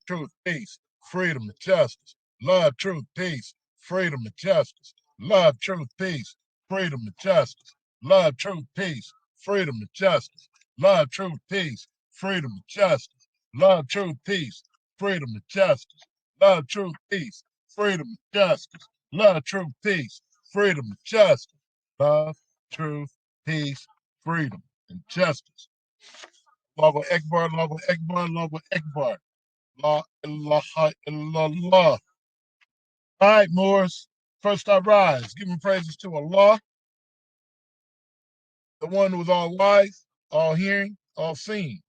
truth, peace, freedom, and justice. Love, truth, peace, freedom, and justice. Love, truth, peace, freedom, and justice. Love, truth, peace, freedom, and justice. Love, truth, peace, freedom, and justice. Love, truth, peace, freedom, and justice. Love, truth, peace, freedom, and justice. Love, truth, peace, freedom, and justice. Love, truth, peace, freedom, and justice. Allahu Akbar, Allahu Akbar, Allahu Akbar. La ilaha illallah. All right, Moors. First I rise, giving praises to Allah, the one who is all wise, all hearing, all seeing,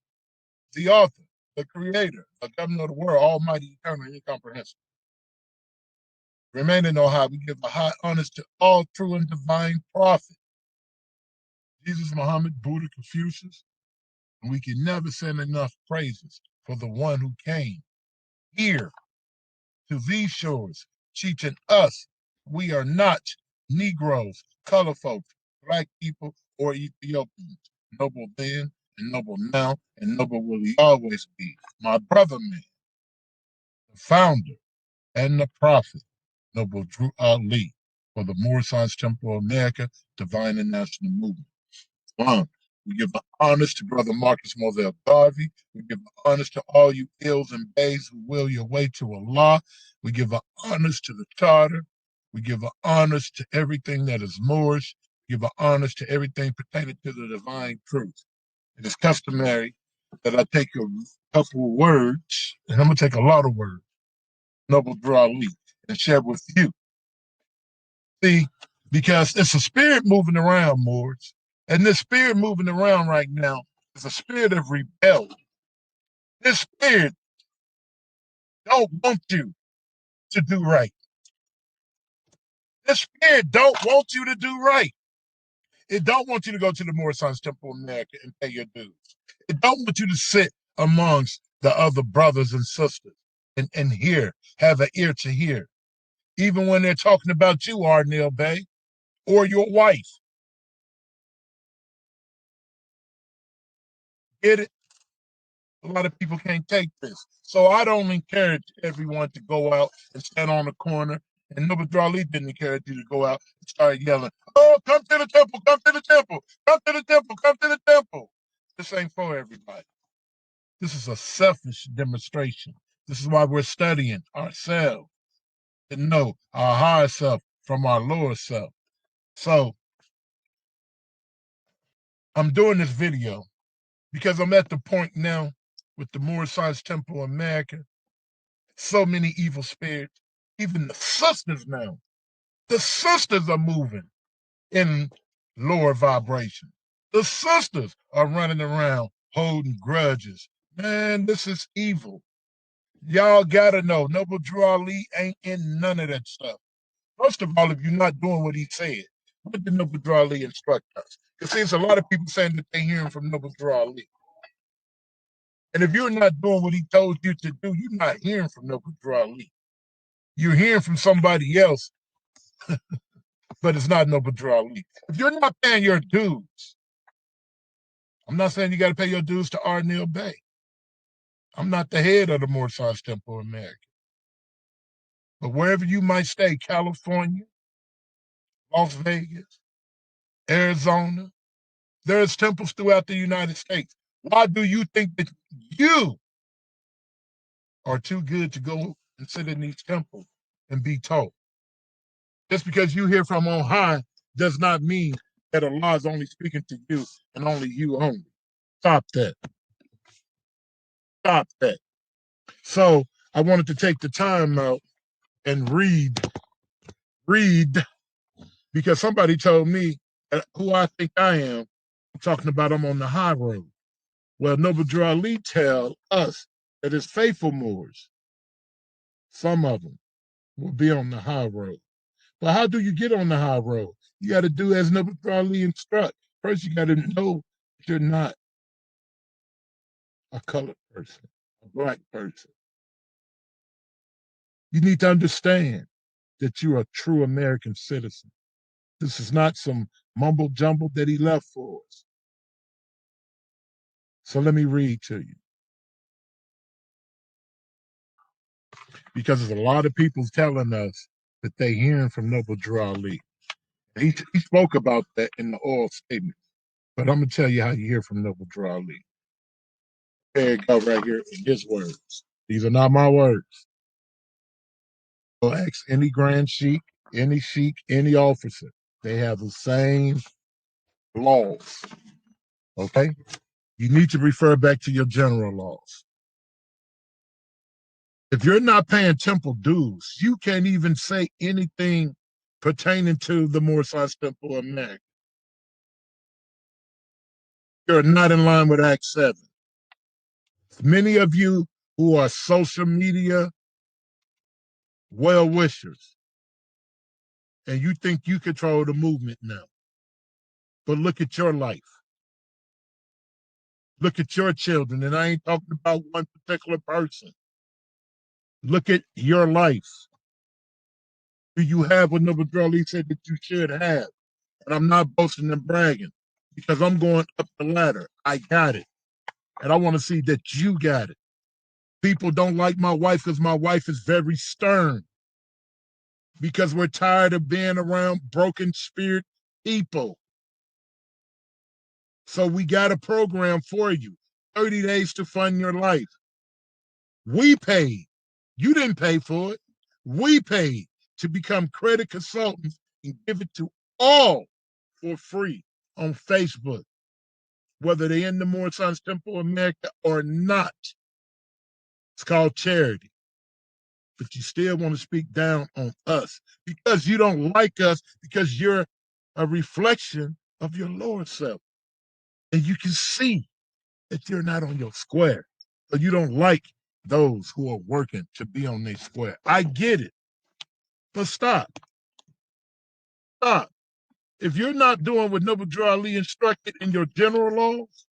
the author, the creator, the governor of the world, almighty, eternal, and incomprehensible. Remaining on high, we give the high honors to all true and divine prophets, Jesus, Muhammad, Buddha, Confucius, and we can never send enough praises for the one who came here to these shores, teaching us we are not Negroes, color folks, black people, or Ethiopians. Noble then, and noble now, and noble will he always be. My brother man, the founder and the prophet, noble Drew Ali, for the Moorish Temple of America, Divine and National Movement. One, we give the honors to Brother Marcus Moselle Garvey. We give the honors to all you ills and bays who will your way to Allah. We give the honors to the Charter. We give the honors to everything that is Moorish. We give the honors to everything pertaining to the divine truth. It is customary that I take a couple of words, and I'm going to take a lot of words, Noble Drew Ali, and share with you. See, because it's a spirit moving around, Moors. And this spirit moving around right now is a spirit of rebellion. This spirit don't want you to do right. This spirit don't want you to do right. It don't want you to go to the Moorish Temple of America and pay your dues. It don't want you to sit amongst the other brothers and sisters and hear, have an ear to hear. Even when they're talking about you, Neal Bay, or your wife. Get it? A lot of people can't take this. So I don't encourage everyone to go out and stand on the corner. And Noble Drew Ali didn't encourage you to go out and start yelling, oh, come to the temple, come to the temple, come to the temple, come to the temple. This ain't for everybody. This is a selfish demonstration. This is why we're studying ourselves to know our higher self from our lower self. So I'm doing this video because I'm at the point now with the Moorish Temple of America. So many evil spirits. Even the sisters now. The sisters are moving in lower vibration. The sisters are running around holding grudges. Man, this is evil. Y'all gotta know, Noble Drew Ali ain't in none of that stuff. First of all, if you're not doing what he said, what did Noble Drew Ali instruct us? Because there's a lot of people saying that they're hearing from Noble Drew Ali. And if you're not doing what he told you to do, you're not hearing from Noble Drew Ali. You're hearing from somebody else, but it's not Noble Drew Ali. If you're not paying your dues, I'm not saying you got to pay your dues to Neal Bay. I'm not the head of the Moorish Temple of America. But wherever you might stay, California, Las Vegas, Arizona, there's temples throughout the United States. Why do you think that you are too good to go and sit in these temples and be taught? Just because you hear from on high does not mean that Allah is only speaking to you and only you only. Stop that. Stop that. So I wanted to take the time out and read, because somebody told me who I think I am. I'm talking about I'm on the high road. Well, Noble Drew Ali tell us that his faithful Moors, some of them, will be on the high road. But how do you get on the high road? You got to do as Noble Drew Ali instruct. First, you got to know that you're not a colored person, a black person. You need to understand that you're a true American citizen. This is not some mumble jumble that he left for us. So let me read to you. because there's a lot of people telling us that they hearing from Noble Drew Ali. He spoke about that in the oral statement. But I'm gonna tell you how you hear from Noble Drew Ali. There you go, right here in his words. These are not my words. Go ask any Grand Sheik, any officer. They have the same laws. Okay? You need to refer back to your general laws. If you're not paying temple dues, you can't even say anything pertaining to the Moorish Temple of Mecca. You're not in line with Act 7. Many of you who are social media well wishers, and you think you control the movement now. But look at your life. Look at your children, and I ain't talking about one particular person. Look at your life. Do you have what Noble Drew Ali said that you should have? And I'm not boasting and bragging because I'm going up the ladder. I got it. And I want to see that you got it. People don't like my wife because my wife is very stern. Because we're tired of being around broken spirit people. So we got a program for you. 30 days to fund your life. We paid. You didn't pay for it. We paid to become credit consultants and give it to all for free on Facebook, whether they're in the Moorish Temple of America or not. It's called charity. But you still want to speak down on us because you don't like us, because you're a reflection of your lower self. And you can see that you're not on your square. So you don't like those who are working to be on their square. I get it. But stop. Stop. If you're not doing what Noble Drew Ali instructed in your general laws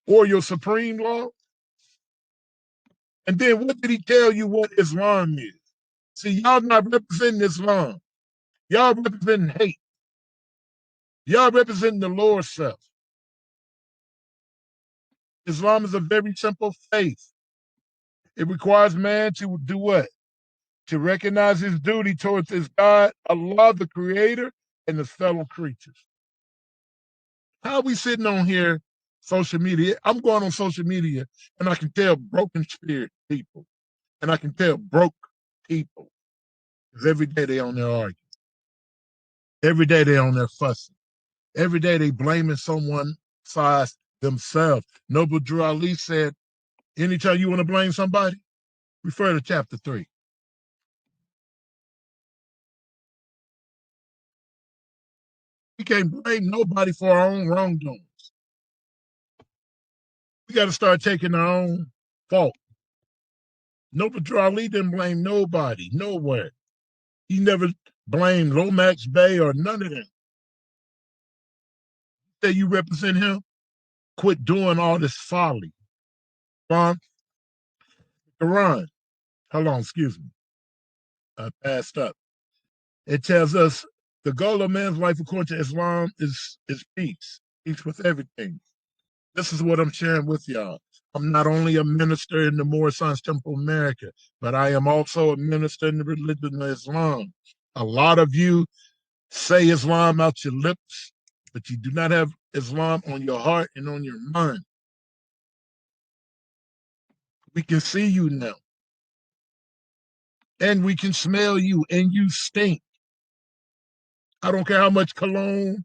or your supreme law, and then what did he tell you what Islam is? See, y'all not representing Islam. Y'all representing hate. Y'all representing the lower self. Islam is a very simple faith. It requires man to do what? To recognize his duty towards his God, Allah, the creator, and his fellow creatures. How are we sitting on here, social media? I'm going on social media and I can tell broken spirit people and I can tell broke people. Because every day they on there arguing. Every day they on there fussing. Every day they blaming someone besides themselves. Noble Drew Ali said, anytime you want to blame somebody, refer to chapter 3. We can't blame nobody for our own wrongdoings. We got to start taking our own fault. Noble Drew Ali didn't blame nobody, nowhere. He never blamed Lomax Bay or none of them. Say you represent him, quit doing all this folly. Ron, Quran, hold on, excuse me. I passed up. It tells us the goal of man's life according to Islam is peace. Peace with everything. This is what I'm sharing with y'all. I'm not only a minister in the Moorish Temple of America, but I am also a minister in the religion of Islam. A lot of you say Islam out your lips, but you do not have Islam on your heart and on your mind. We can see you now, and we can smell you, and you stink. I don't care how much cologne,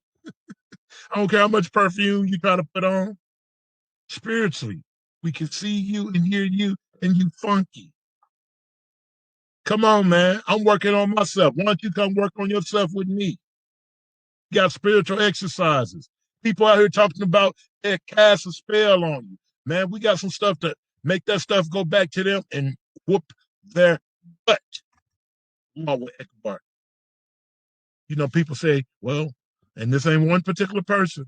I don't care how much perfume you try to put on. Spiritually, we can see you and hear you, and you funky. Come on, man. I'm working on myself. Why don't you come work on yourself with me? You got spiritual exercises. People out here talking about they cast a spell on you. Man, we got some stuff to make that stuff go back to them and whoop their butt. Allahu Akbar. You know, people say, well, and this ain't one particular person.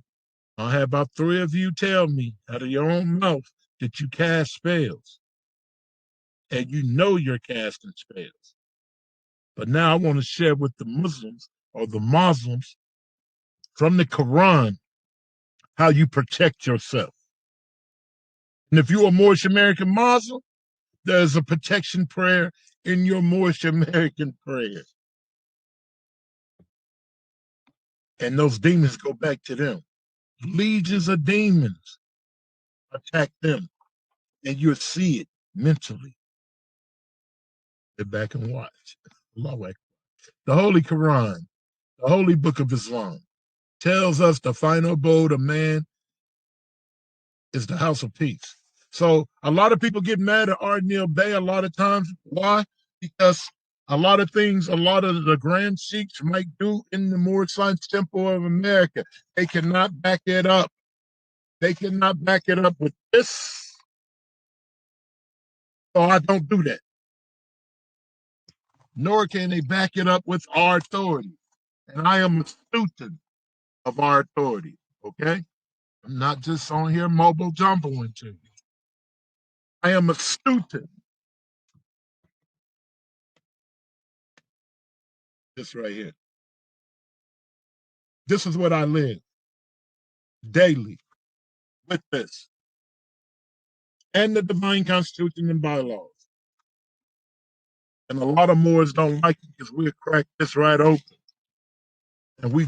I'll have about 3 of you tell me out of your own mouth that you cast spells. And you know you're casting spells. But now I want to share with the Muslims or the Muslims from the Quran how you protect yourself. And if you're a Moorish American Muslim, There's a protection prayer in your Moorish American prayer. And those demons go back to them. Legions of demons attack them. And you'll see it mentally. Sit back and watch. The Holy Quran, the Holy Book of Islam, tells us the final abode of man is the house of peace. So a lot of people get mad at R. Neal Bay a lot of times. Why? Because a lot of things, a lot of the Grand Sheiks might do in the Moorish Science Temple of America, they cannot back it up. They cannot back it up with this. So I don't do that. Nor can they back it up with our authority. And I am a student of our authority. Okay? I'm not just on here mobile jumbling to you. I am a student. This right here. This is what I live daily with this. And the divine constitution and bylaws. And a lot of Moors don't like it because we'll crack this right open. And we